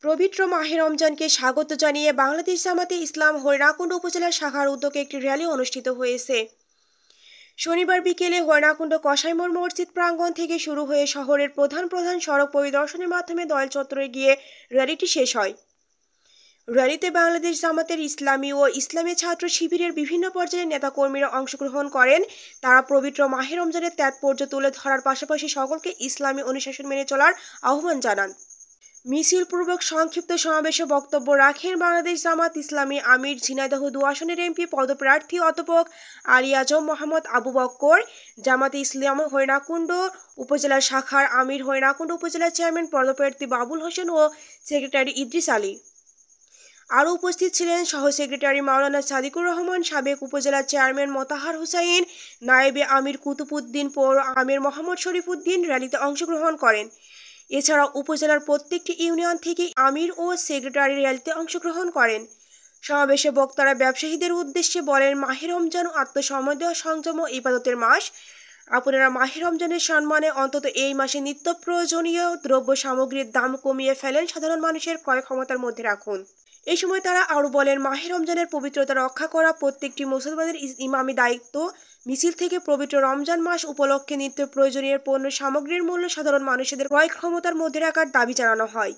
পবিত্র মাহে রমজানকে স্বাগত জানিয়ে বাংলাদেশ জামাতে ইসলাম হরিণাকুণ্ড উপজেলার শাখার উদ্যোগে একটি র্যালি অনুষ্ঠিত হয়েছে। শনিবার বিকেলে হরিণাকুণ্ড কসাইমোড় মসজিদ প্রাঙ্গণ থেকে শুরু হয়ে শহরের প্রধান প্রধান সড়ক পরিদর্শনের মাধ্যমে দয়াল চত্বরে গিয়ে র্যালিটি শেষ হয়। র্যালিতে বাংলাদেশ জামাতের ইসলামী ও ইসলামী ছাত্র শিবিরের বিভিন্ন পর্যায়ের নেতাকর্মীরা অংশগ্রহণ করেন। তারা পবিত্র মাহে রমজানের তাৎপর্য তুলে ধরার পাশাপাশি সকলকে ইসলামী অনুশাসন মেনে চলার আহ্বান জানান। মিছিলপূর্বক সংক্ষিপ্ত সমাবেশে বক্তব্য রাখেন বাংলাদেশ জামাত ইসলামী আমির ঝিনাইদহ ২ আসনের এমপি পদপ্রার্থী অধ্যাপক আলী আজম মোহাম্মদ আবু বক্কর, জামাতে ইসলাম হরিণাকুণ্ড উপজেলা শাখার আমির, হরিণাকুণ্ড উপজেলা চেয়ারম্যান পদপ্রার্থী বাবুল হোসেন ও সেক্রেটারি ইদ্রিস আলী। আরও উপস্থিত ছিলেন সহ সেক্রেটারি মাওলানা সাদিকুর রহমান, সাবেক উপজেলা চেয়ারম্যান মোতাহার হুসাইন, নায়েবে আমির কুতুবউদ্দিন, পৌর আমির মোহাম্মদ শরীফউদ্দিন র্যালিতে অংশগ্রহণ করেন। এছাড়াও উপজেলার প্রত্যেকটি ইউনিয়ন থেকে আমির ও সেক্রেটারি র্যালিতে অংশগ্রহণ করেন। সমাবেশে বক্তারা ব্যবসায়ীদের উদ্দেশ্যে বলেন, মাহে রমজান আত্মসমর্পণ সংযম ও ইবাদতের মাস। আপনারা মাহে রমজানের সম্মানে অন্তত এই মাসে নিত্য প্রয়োজনীয় দ্রব্য সামগ্রীর দাম কমিয়ে ফেলেন, সাধারণ মানুষের ক্রয় ক্ষমতার মধ্যে রাখুন। এই সময় তারা আরও বলেন, মাহে রমজানের পবিত্রতা রক্ষা করা প্রত্যেকটি মুসলমানের ইমামি দায়িত্ব। মিছিল থেকে পবিত্র রমজান মাস উপলক্ষে নিত্য প্রয়োজনীয় পণ্য সামগ্রীর মূল্য সাধারণ মানুষদের ক্রয় ক্ষমতার মধ্যে রাখার দাবি জানানো হয়।